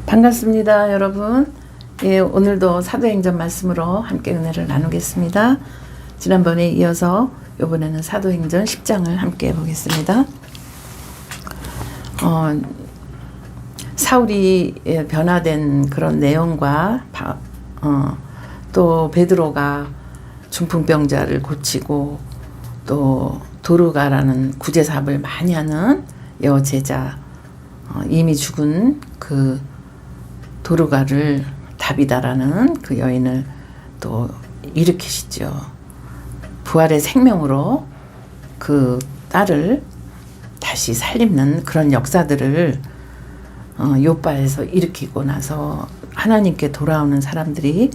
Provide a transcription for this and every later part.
반갑습니다, 여러분. 예, 오늘도 사도행전 말씀으로 함께 은혜를 나누겠습니다. 지난번에 이어서 이번에는 사도행전 10장을 함께 보겠습니다. 사울이 변화된 그런 내용과 또 베드로가 중풍병자를 고치고 또 도르가라는 구제사업을 많이 하는 여제자, 이미 죽은 그 도르가를 다비다라는 그 여인을 또 일으키시죠. 부활의 생명으로 그 딸을 다시 살리는 그런 역사들을 요바에서 일으키고 나서 하나님께 돌아오는 사람들이,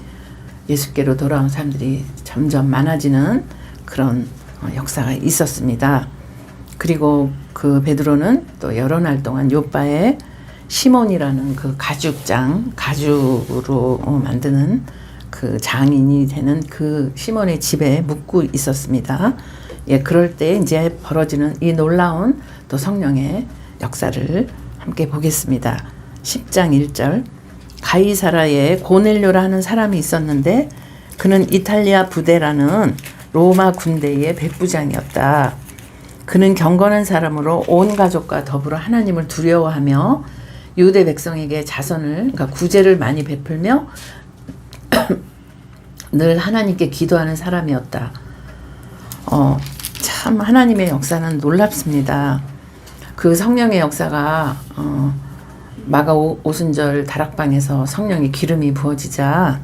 예수께로 돌아오는 사람들이 점점 많아지는 그런 역사가 있었습니다. 그리고 그 베드로는 또 여러 날 동안 요바에 시몬이라는 그 가죽으로 만드는 그 장인이 되는 그 시몬의 집에 묵고 있었습니다. 예, 그럴 때 이제 벌어지는 이 놀라운 또 성령의 역사를 함께 보겠습니다. 10장 1절. 가이사라에 고넬료라 하는 사람이 있었는데 그는 이탈리아 부대라는 로마 군대의 백부장이었다. 그는 경건한 사람으로 온 가족과 더불어 하나님을 두려워하며 유대 백성에게 그러니까 구제를 많이 베풀며 늘 하나님께 기도하는 사람이었다. 참 하나님의 역사는 놀랍습니다. 그 성령의 역사가 마가 오순절 다락방에서 성령의 기름이 부어지자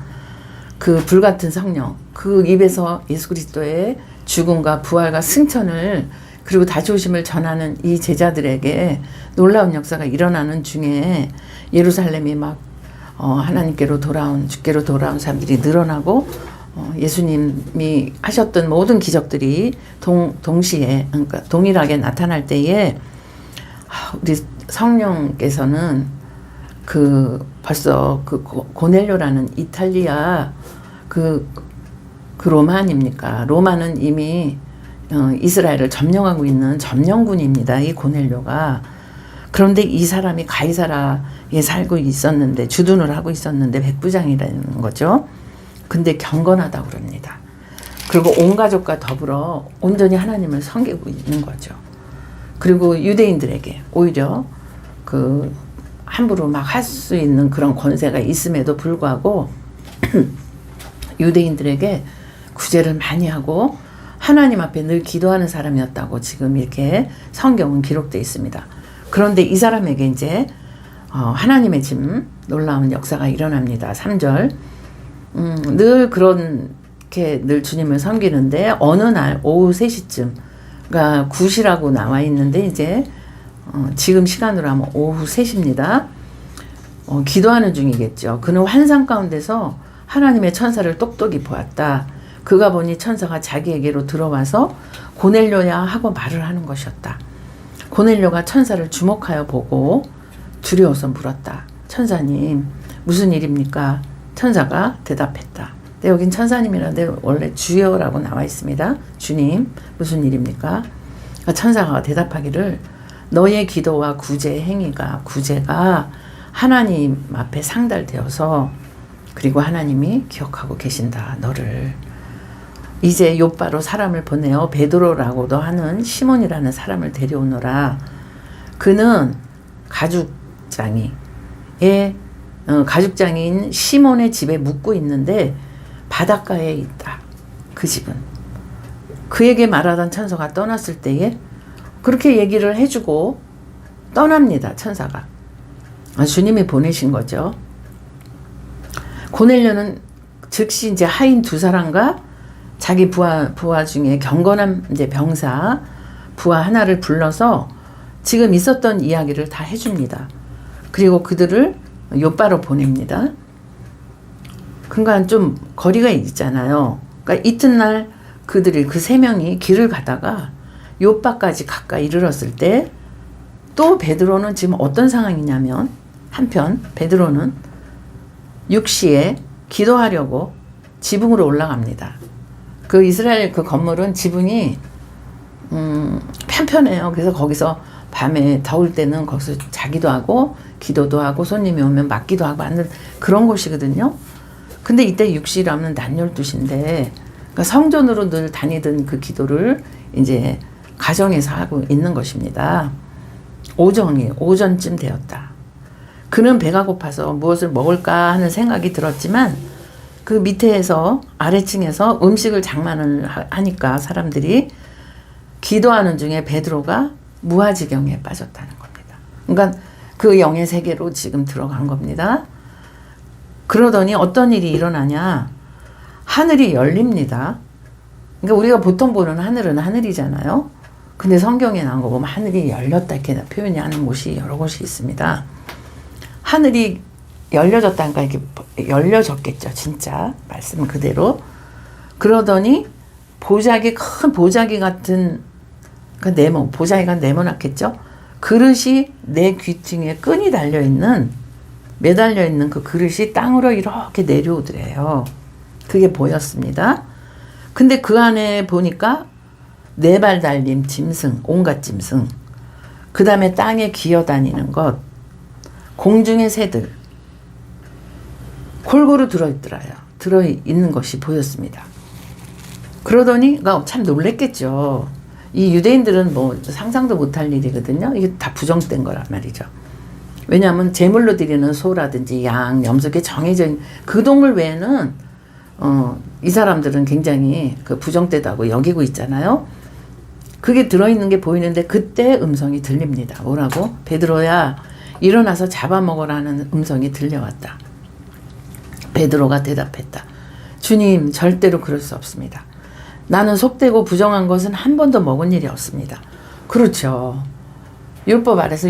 그 불같은 성령, 그 입에서 예수 그리스도의 죽음과 부활과 승천을 그리고 다시 오심을 전하는 이 제자들에게 놀라운 역사가 일어나는 중에 예루살렘이 막 하나님께로 돌아온, 주께로 돌아온 사람들이 늘어나고 예수님이 하셨던 모든 기적들이 동시에, 그러니까 동일하게 나타날 때에 우리 성령께서는 벌써 그 고넬료라는 이탈리아 그 로마 아닙니까? 로마는 이미 이스라엘을 점령하고 있는 점령군입니다. 이 고넬료가. 그런데 이 사람이 가이사라에 살고 있었는데, 주둔을 하고 있었는데 백부장이라는 거죠. 근데 경건하다고 그럽니다. 그리고 온 가족과 더불어 온전히 하나님을 섬기고 있는 거죠. 그리고 유대인들에게 오히려 그 함부로 막 할 수 있는 그런 권세가 있음에도 불구하고 유대인들에게 구제를 많이 하고 하나님 앞에 늘 기도하는 사람이었다고 지금 이렇게 성경은 기록되어 있습니다. 그런데 이 사람에게 이제 하나님의 지금 놀라운 역사가 일어납니다. 3절. 늘 그렇게 늘 주님을 섬기는데 어느 날 오후 3시쯤, 그러니까 9시라고 나와 있는데 이제 지금 시간으로 하면 오후 3시입니다. 기도하는 중이겠죠. 그는 환상 가운데서 하나님의 천사를 똑똑히 보았다. 그가 보니 천사가 자기에게로 들어와서 고넬료야 하고 말을 하는 것이었다. 고넬료가 천사를 주목하여 보고 두려워서 물었다. 천사님, 무슨 일입니까? 천사가 대답했다. 근데 여긴 천사님이라는데 원래 주여라고 나와 있습니다. 주님, 무슨 일입니까? 천사가 대답하기를 너의 기도와 구제가 하나님 앞에 상달되어서, 그리고 하나님이 기억하고 계신다. 너를. 이제 요바로 사람을 보내어 베드로라고도 하는 시몬이라는 사람을 데려오너라. 그는 가죽장인 시몬의 집에 묵고 있는데 바닷가에 있다. 그 집은. 그에게 말하던 천사가 떠났을 때에 그렇게 얘기를 해주고 떠납니다. 천사가. 주님이 보내신 거죠. 고넬료는 즉시 이제 하인 2사람과 자기 부하 중에 경건한 이제 병사 부하 하나를 불러서 지금 있었던 이야기를 다 해줍니다. 그리고 그들을 요바로 보냅니다. 그러니까 좀 거리가 있잖아요. 그러니까 이튿날 그들이 그 3명이 길을 가다가 요바까지 가까이 이르렀을 때 또 베드로는 지금 어떤 상황이냐면, 한편 베드로는 6시에 기도하려고 지붕으로 올라갑니다. 그 이스라엘 그 건물은 지붕이 편편해요. 그래서 거기서 밤에 더울 때는 거기서 자기도 하고 기도도 하고 손님이 오면 맡기도 하고 하는 그런 곳이거든요. 근데 이때 6시 일하면 낮 12시인데 그러니까 성전으로 늘 다니던 그 기도를 이제 가정에서 하고 있는 것입니다. 오전쯤 되었다. 그는 배가 고파서 무엇을 먹을까 하는 생각이 들었지만 그 밑에서 아래층에서 음식을 장만을 하니까 사람들이 기도하는 중에 베드로가 무아지경에 빠졌다는 겁니다. 그러니까 그 영의 세계로 지금 들어간 겁니다. 그러더니 어떤 일이 일어나냐. 하늘이 열립니다. 그러니까 우리가 보통 보는 하늘은 하늘이잖아요. 근데 성경에 나온 거 보면 하늘이 열렸다 이렇게 표현이 하는 곳이 여러 곳이 있습니다. 하늘이 열려졌다니까 이렇게 열려졌겠죠. 진짜 말씀 그대로. 그러더니 큰 보자기 같은 보자기가 네모났겠죠. 그릇이 내 귀퉁이에 끈이 매달려 있는 그 그릇이 땅으로 이렇게 내려오더래요. 그게 보였습니다. 근데 그 안에 보니까 4발 달린 짐승, 온갖 짐승, 그 다음에 땅에 기어다니는 것, 공중의 새들, 골고루 들어있는 것이 보였습니다. 그러더니 참 놀랬겠죠. 이 유대인들은 뭐 상상도 못할 일이거든요. 이게 다 부정된 거란 말이죠. 왜냐하면 제물로 드리는 소라든지 양, 염소게 정해져 있는 그 동물 외에는 이 사람들은 굉장히 그 부정되다고 여기고 있잖아요. 그게 들어있는 게 보이는데 그때 음성이 들립니다. 뭐라고? 베드로야 일어나서 잡아먹으라는 음성이 들려왔다. 베드로가 대답했다. 주님 절대로 그럴 수 없습니다. 나는 속되고 부정한 것은 한 번도 먹은 일이 없습니다. 그렇죠. 율법 아래서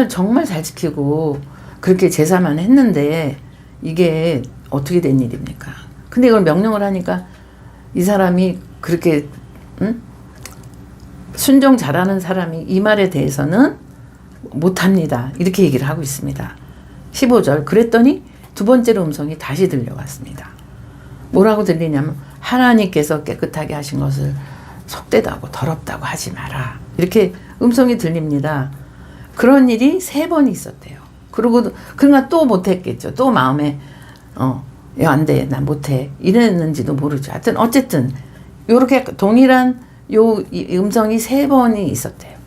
정말 잘 지키고 그렇게 제사만 했는데 이게 어떻게 된 일입니까? 근데 이걸 명령을 하니까 이 사람이 그렇게 순종 잘하는 사람이 이 말에 대해서는 못합니다. 이렇게 얘기를 하고 있습니다. 15절 그랬더니 두 번째로 음성이 다시 들려왔습니다. 뭐라고 들리냐면 하나님께서 깨끗하게 하신 것을 속되다고 더럽다고 하지 마라. 이렇게 음성이 들립니다. 그런 일이 3번이 있었대요. 그러니까 또 못했겠죠. 또 마음에 안 돼, 난 못해 이랬는지도 모르죠. 하여튼 어쨌든 이렇게 동일한 음성이 3번이 있었대요.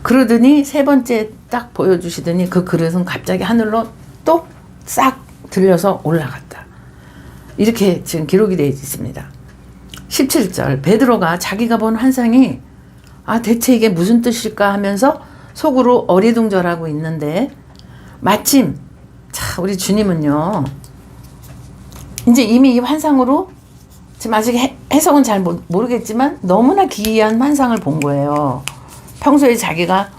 그러더니 3번째 딱 보여주시더니 그 그릇은 갑자기 하늘로 또 싹 들려서 올라갔다. 이렇게 지금 기록이 되어 있습니다. 17절 베드로가 자기가 본 환상이 대체 이게 무슨 뜻일까 하면서 속으로 어리둥절하고 있는데 마침 우리 주님은요 이제 이미 이 환상으로 지금 아직 해석은 잘 모르겠지만 너무나 기이한 환상을 본 거예요. 평소에 자기가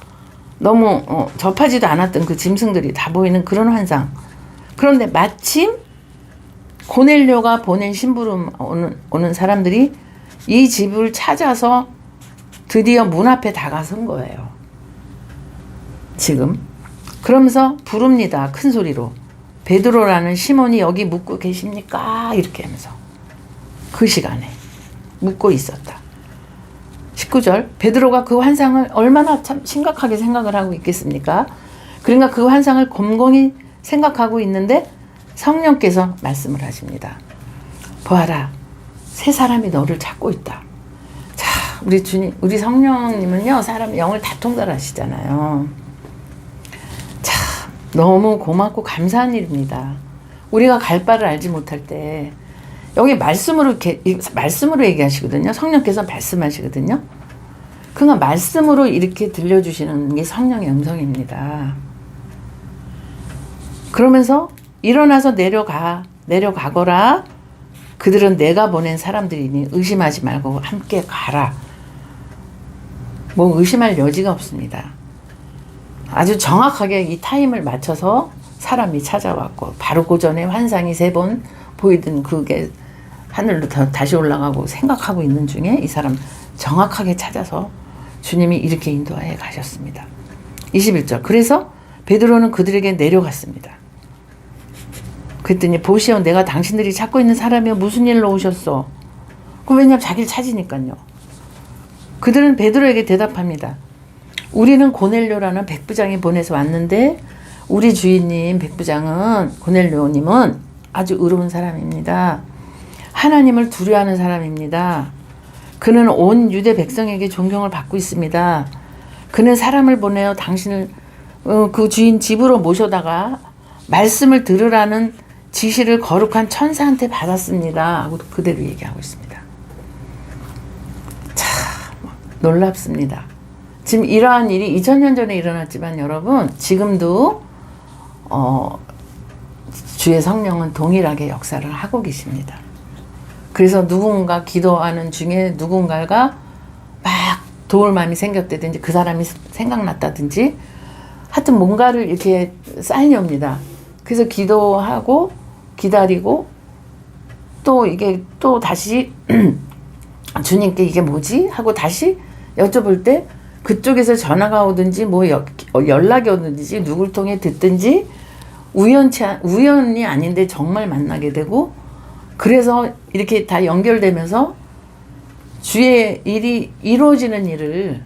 너무 접하지도 않았던 그 짐승들이 다 보이는 그런 환상. 그런데 마침 고넬료가 보낸 심부름 오는 사람들이 이 집을 찾아서 드디어 문 앞에 다가선 거예요. 지금. 그러면서 부릅니다. 큰 소리로. 베드로라는 시몬이 여기 묵고 계십니까? 이렇게 하면서. 그 시간에 묵고 있었다. 19절 베드로가 그 환상을 얼마나 참 심각하게 생각을 하고 있겠습니까? 그러니까 그 환상을 곰곰이 생각하고 있는데 성령께서 말씀을 하십니다. 보아라, 세 사람이 너를 찾고 있다. 자, 우리 주님, 우리 성령님은요, 사람 영을 다 통달하시잖아요. 참 너무 고맙고 감사한 일입니다. 우리가 갈 바를 알지 못할 때 여기 말씀으로 얘기하시거든요. 성령께서 말씀하시거든요. 그러니까 말씀으로 이렇게 들려주시는 게 성령의 음성입니다. 그러면서 일어나서 내려가거라. 그들은 내가 보낸 사람들이니 의심하지 말고 함께 가라. 뭐 의심할 여지가 없습니다. 아주 정확하게 이 타임을 맞춰서 사람이 찾아왔고 바로 그 전에 환상이 3번 보이던 그게 하늘로 다시 올라가고 생각하고 있는 중에 이 사람 정확하게 찾아서 주님이 이렇게 인도하여 가셨습니다. 21절 그래서 베드로는 그들에게 내려갔습니다. 그랬더니 보시오 내가 당신들이 찾고 있는 사람이여 무슨 일로 오셨소? 왜냐면 자기를 찾으니까요. 그들은 베드로에게 대답합니다. 우리는 고넬료라는 백부장이 보내서 왔는데 우리 주인님 백부장은 고넬료님은 아주 의로운 사람입니다. 하나님을 두려워하는 사람입니다. 그는 온 유대 백성에게 존경을 받고 있습니다. 그는 사람을 보내어 당신을 그 주인 집으로 모셔다가 말씀을 들으라는 지시를 거룩한 천사한테 받았습니다. 하고 그대로 얘기하고 있습니다. 참 놀랍습니다. 지금 이러한 일이 2000년 전에 일어났지만 여러분 지금도 주의 성령은 동일하게 역사를 하고 계십니다. 그래서 누군가 기도하는 중에 누군가가 막 도울 마음이 생겼다든지 그 사람이 생각났다든지 하여튼 뭔가를 이렇게 사인이 옵니다. 그래서 기도하고 기다리고 또 이게 또 다시 주님께 이게 뭐지? 하고 다시 여쭤볼 때 그쪽에서 전화가 오든지 뭐 연락이 오든지 누굴 통해 듣든지 우연이 아닌데 정말 만나게 되고 그래서 이렇게 다 연결되면서 주의 일이 이루어지는 일을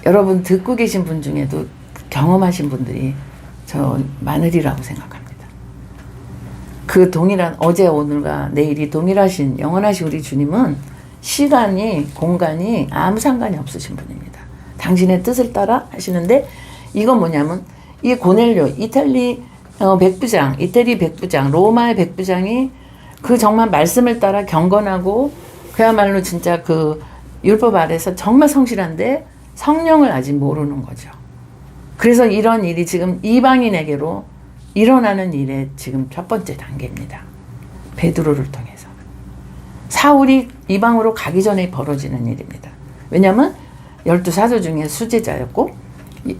여러분 듣고 계신 분 중에도 경험하신 분들이 저 많으리라고 생각합니다. 그 동일한 어제 오늘과 내일이 동일하신 영원하신 우리 주님은 시간이 공간이 아무 상관이 없으신 분입니다. 당신의 뜻을 따라 하시는데 이건 뭐냐면 이 고넬료 이태리 백부장 로마의 백부장이 그 정말 말씀을 따라 경건하고 그야말로 진짜 그 율법 아래서 정말 성실한데 성령을 아직 모르는 거죠. 그래서 이런 일이 지금 이방인에게로 일어나는 일의 지금 첫 번째 단계입니다. 베드로를 통해서. 사울이 이방으로 가기 전에 벌어지는 일입니다. 왜냐하면 12사도 중에 수제자였고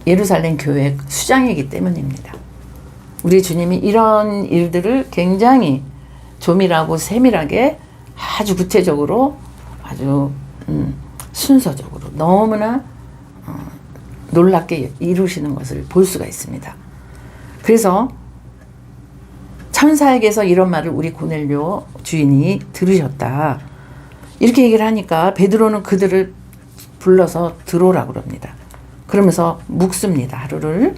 예루살렘 교회 수장이기 때문입니다. 우리 주님이 이런 일들을 굉장히 조밀하고 세밀하게 아주 구체적으로 아주 순서적으로 너무나 놀랍게 이루시는 것을 볼 수가 있습니다. 그래서 천사에게서 이런 말을 우리 고넬료 주인이 들으셨다. 이렇게 얘기를 하니까 베드로는 그들을 불러서 들어오라고 그럽니다. 그러면서 묵습니다. 하루를.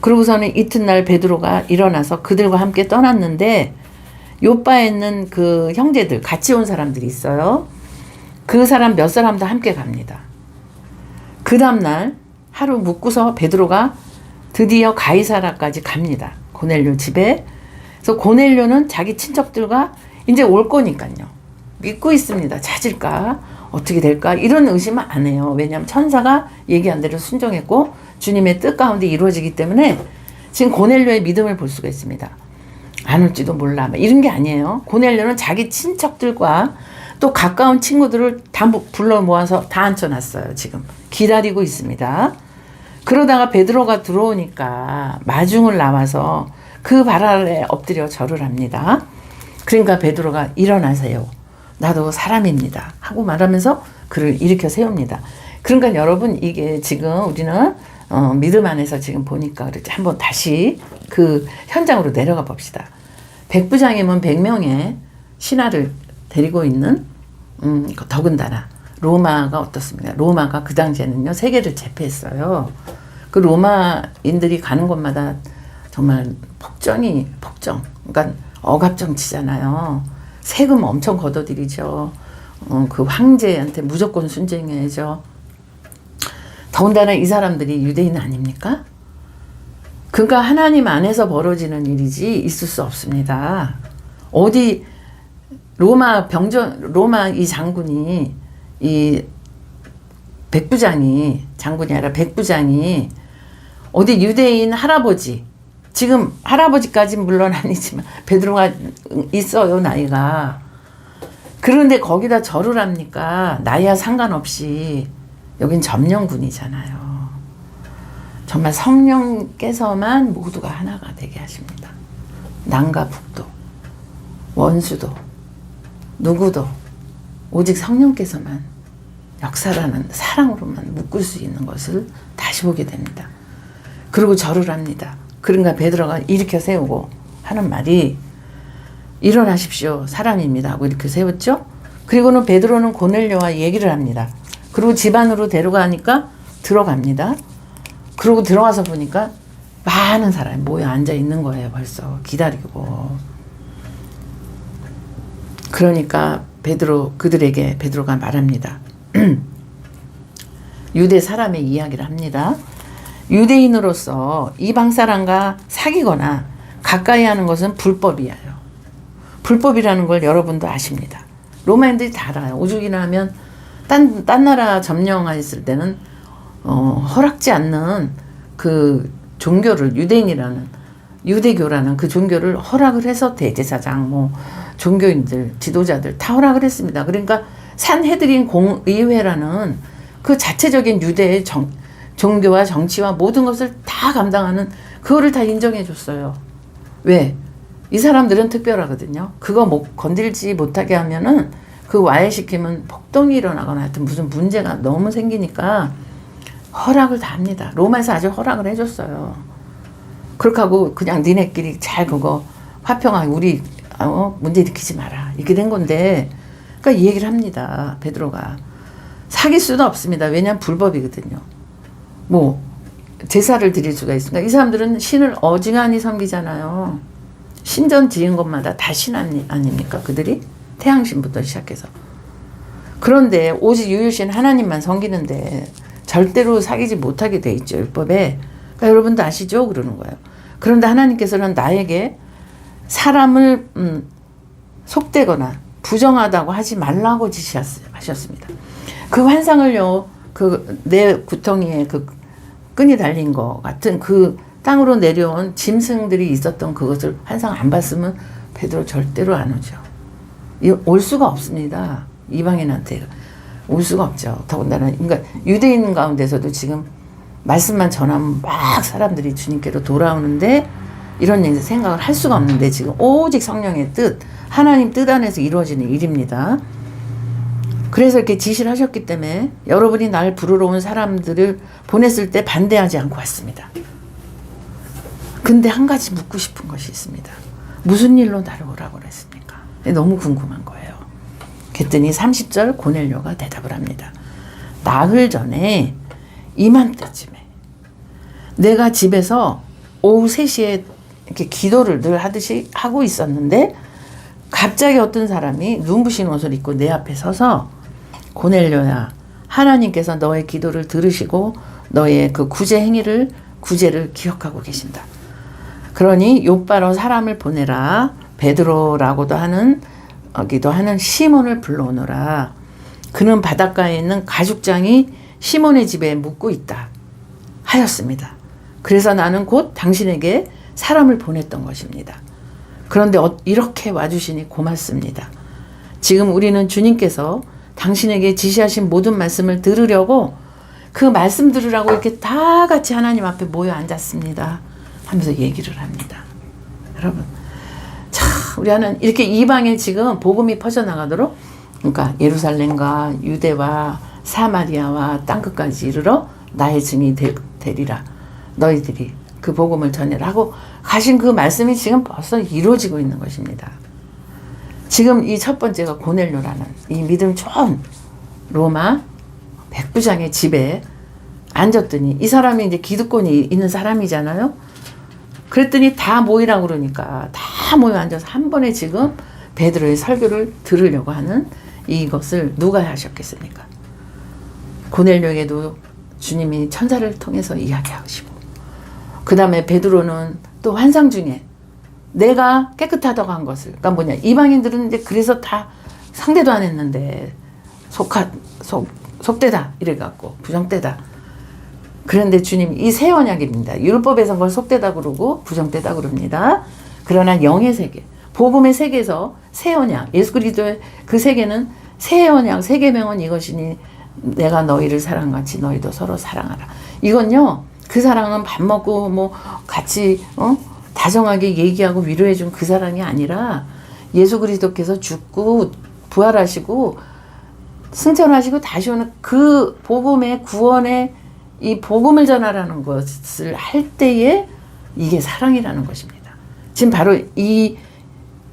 그러고서는 이튿날 베드로가 일어나서 그들과 함께 떠났는데 요바에 있는 그 형제들 같이 온 사람들이 있어요. 그 사람 몇 사람도 함께 갑니다. 그 다음날 하루 묵고서 베드로가 드디어 가이사라까지 갑니다. 고넬료 집에. 그래서 고넬료는 자기 친척들과 이제 올 거니까요. 믿고 있습니다. 찾을까? 어떻게 될까? 이런 의심은 안 해요. 왜냐하면 천사가 얘기한 대로 순종했고 주님의 뜻 가운데 이루어지기 때문에 지금 고넬료의 믿음을 볼 수가 있습니다. 안 올지도 몰라. 이런 게 아니에요. 고넬료는 자기 친척들과 또 가까운 친구들을 다 불러 모아서 다 앉혀놨어요. 지금 기다리고 있습니다. 그러다가 베드로가 들어오니까 마중을 나와서 그 발 아래 엎드려 절을 합니다. 그러니까 베드로가 일어나세요. 나도 사람입니다. 하고 말하면서 그를 일으켜 세웁니다. 그러니까 여러분 이게 지금 우리는 믿음 안에서 지금 보니까 그렇지 한번 다시 그 현장으로 내려가 봅시다. 백부장이면 100명의 신하를 데리고 있는 더군다나 로마가 어떻습니까? 로마가 그 당시에는요 세계를 제패했어요. 그 로마인들이 가는 곳마다 정말 폭정. 그러니까 억압정치잖아요. 세금 엄청 걷어들이죠. 그 황제한테 무조건 순종해야죠. 더군다나 이 사람들이 유대인 아닙니까? 그러니까 하나님 안에서 벌어지는 일이지 있을 수 없습니다. 어디 로마 이 장군이 이 백부장이 장군이 아니라 백부장이 어디 유대인 할아버지 지금 할아버지까지는 물론 아니지만 베드로가 있어요 나이가. 그런데 거기다 절을 합니까? 나이와 상관없이 여긴 점령군이잖아요. 정말 성령께서만 모두가 하나가 되게 하십니다. 남과 북도 원수도 누구도 오직 성령께서만 역사라는 사랑으로만 묶을 수 있는 것을 다시 보게 됩니다. 그리고 절을 합니다. 그러니까 베드로가 일으켜 세우고 하는 말이 일어나십시오. 사람입니다. 하고 이렇게 세웠죠. 그리고는 베드로는 고넬료와 얘기를 합니다. 그리고 집 안으로 데려가니까 들어갑니다. 그러고 들어가서 보니까 많은 사람이 모여 앉아 있는 거예요. 벌써 기다리고. 그러니까 그들에게 베드로가 말합니다. 유대 사람의 이야기를 합니다. 유대인으로서 이방 사람과 사귀거나 가까이 하는 것은 불법이에요. 불법이라는 걸 여러분도 아십니다. 로마인들이 다 알아요. 오죽이나 하면 딴 나라 점령했을 때는 허락지 않는 그 종교를 유대교라는 그 종교를 허락을 해서 대제사장 뭐 종교인들 지도자들 다 허락을 했습니다. 그러니까 산헤드린 공의회라는 그 자체적인 유대의 종교와 정치와 모든 것을 다 감당하는 그거를 다 인정해 줬어요. 왜? 이 사람들은 특별하거든요. 그거 건들지 못하게 하면은 그 와해시키면 폭동이 일어나거나 하여튼 무슨 문제가 너무 생기니까 허락을 다 합니다. 로마에서 아주 허락을 해줬어요. 그렇게 하고 그냥 니네끼리 잘 그거 화평하게 우리 문제 일으키지 마라. 이렇게 된 건데 그러니까 이 얘기를 합니다. 베드로가. 사귈 수는 없습니다. 왜냐하면 불법이거든요. 뭐 제사를 드릴 수가 있으니까 이 사람들은 신을 어지간히 섬기잖아요. 신전 지은 것마다 다 신 아닙니까? 그들이 태양신부터 시작해서. 그런데 오직 유일신 하나님만 섬기는데 절대로 사귀지 못하게 돼 있죠. 율법에. 그러니까 여러분도 아시죠? 그러는 거예요. 그런데 하나님께서는 나에게 사람을 속되거나 부정하다고 하지 말라고 지시하셨습니다. 그 환상을요. 내 구덩이에 그 끈이 달린 것 같은 그 땅으로 내려온 짐승들이 있었던 그것을 환상 안 봤으면 베드로 절대로 안 오죠. 올 수가 없습니다. 이방인한테 올 수가 없죠. 더군다나 그러니까 유대인 가운데서도 지금 말씀만 전하면 막 사람들이 주님께로 돌아오는데 이런 생각을 할 수가 없는데 지금 오직 성령의 뜻, 하나님 뜻 안에서 이루어지는 일입니다. 그래서 이렇게 지시를 하셨기 때문에 여러분이 날 부르러 온 사람들을 보냈을 때 반대하지 않고 왔습니다. 근데 한 가지 묻고 싶은 것이 있습니다. 무슨 일로 나를 오라고 그랬습니까? 너무 궁금한 거예요. 그랬더니 30절 고넬료가 대답을 합니다. 나흘 전에 이맘때쯤에 내가 집에서 오후 3시에 이렇게 기도를 늘 하듯이 하고 있었는데 갑자기 어떤 사람이 눈부신 옷을 입고 내 앞에 서서 고넬료야, 하나님께서 너의 기도를 들으시고 너의 그 구제를 기억하고 계신다. 그러니 곧바로 사람을 보내라. 베드로라고도 하기도 하는 시몬을 불러오너라. 그는 바닷가에 있는 가죽장이 시몬의 집에 묵고 있다 하였습니다. 그래서 나는 곧 당신에게 사람을 보냈던 것입니다. 그런데 이렇게 와주시니 고맙습니다. 지금 우리는 주님께서 당신에게 지시하신 모든 말씀을 들으려고 그 말씀 들으라고 이렇게 다 같이 하나님 앞에 모여 앉았습니다 하면서 얘기를 합니다. 여러분, 참 우리는 이렇게 이방에 지금 복음이 퍼져나가도록, 그러니까 예루살렘과 유대와 사마리아와 땅끝까지 이르러 나의 증이 되리라. 너희들이 그 복음을 전해라 하고 가신 그 말씀이 지금 벌써 이루어지고 있는 것입니다. 지금 이 첫 번째가 고넬료라는 이 믿음 좋은 로마 백부장의 집에 앉았더니 이 사람이 이제 기득권이 있는 사람이잖아요. 그랬더니 다 모이라고 그러니까 다 모여 앉아서 한 번에 지금 베드로의 설교를 들으려고 하는 이것을 누가 하셨겠습니까? 고넬료에게도 주님이 천사를 통해서 이야기하시고, 그 다음에 베드로는 또 환상 중에 내가 깨끗하다고 한 것을, 그러니까 뭐냐, 이방인들은 이제 그래서 다 상대도 안 했는데 속되다 이래갖고 부정되다. 그런데 주님 이 새 언약입니다. 율법에선 그걸 속되다 그러고 부정되다 그럽니다. 그러나 영의 세계, 복음의 세계에서 새 언약, 예수 그리스도의 그 세계는 새 언약, 새 계명은 이것이니 내가 너희를 사랑같이 너희도 서로 사랑하라. 이건요, 그 사랑은 밥 먹고 뭐 같이 다정하게 얘기하고 위로해준 그 사랑이 아니라 예수 그리스도께서 죽고 부활하시고 승천하시고 다시 오는 그 복음의 구원의 이 복음을 전하라는 것을 할 때에 이게 사랑이라는 것입니다. 지금 바로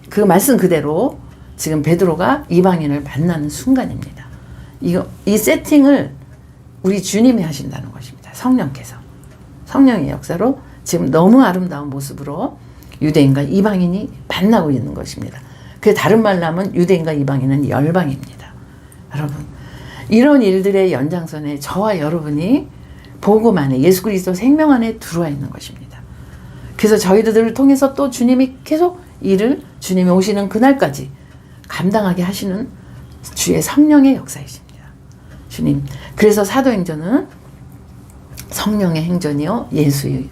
그 말씀 그대로 지금 베드로가 이방인을 만나는 순간입니다. 이 세팅을 우리 주님이 하신다는 것입니다. 성령께서. 성령의 역사로 지금 너무 아름다운 모습으로 유대인과 이방인이 만나고 있는 것입니다. 그 다른 말로 하면 유대인과 이방인은 열방입니다. 여러분, 이런 일들의 연장선에 저와 여러분이 복음 안에 예수 그리스도 생명 안에 들어와 있는 것입니다. 그래서 저희들을 통해서 또 주님이 계속 일을 주님이 오시는 그날까지 감당하게 하시는 주의 성령의 역사이십니다. 주님, 그래서 사도행전은 성령의 행전이요 예수님의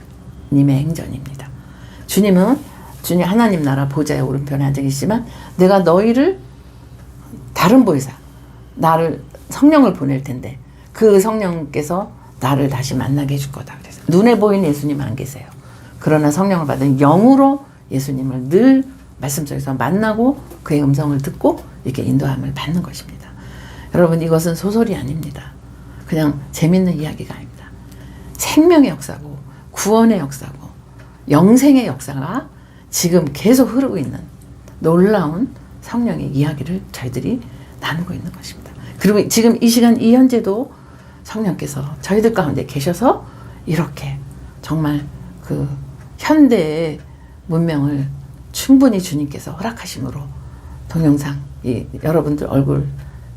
행전입니다. 주님은 주님 하나님 나라 보좌의 오른편에 앉아 계시지만 내가 너희를 다른 보혜사 나를 성령을 보낼 텐데 그 성령께서 나를 다시 만나게 해줄 거다. 그래서 눈에 보이는 예수님 안 계세요. 그러나 성령을 받은 영으로 예수님을 늘 말씀 속에서 만나고 그의 음성을 듣고 이렇게 인도함을 받는 것입니다. 여러분, 이것은 소설이 아닙니다. 그냥 재밌는 이야기가 아닙니다. 생명의 역사고 구원의 역사고 영생의 역사가 지금 계속 흐르고 있는 놀라운 성령의 이야기를 저희들이 나누고 있는 것입니다. 그리고 지금 이 시간 이 현재도 성령께서 저희들 가운데 계셔서 이렇게 정말 그 현대의 문명을 충분히 주님께서 허락하심으로 동영상 여러분들 얼굴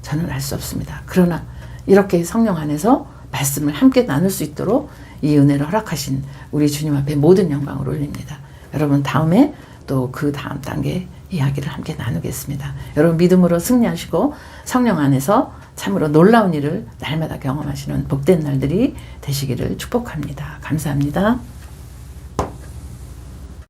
저는 알 수 없습니다. 그러나 이렇게 성령 안에서 말씀을 함께 나눌 수 있도록 이 은혜를 허락하신 우리 주님 앞에 모든 영광을 올립니다. 여러분, 다음에 또 그 다음 단계 이야기를 함께 나누겠습니다. 여러분, 믿음으로 승리하시고 성령 안에서 참으로 놀라운 일을 날마다 경험하시는 복된 날들이 되시기를 축복합니다. 감사합니다.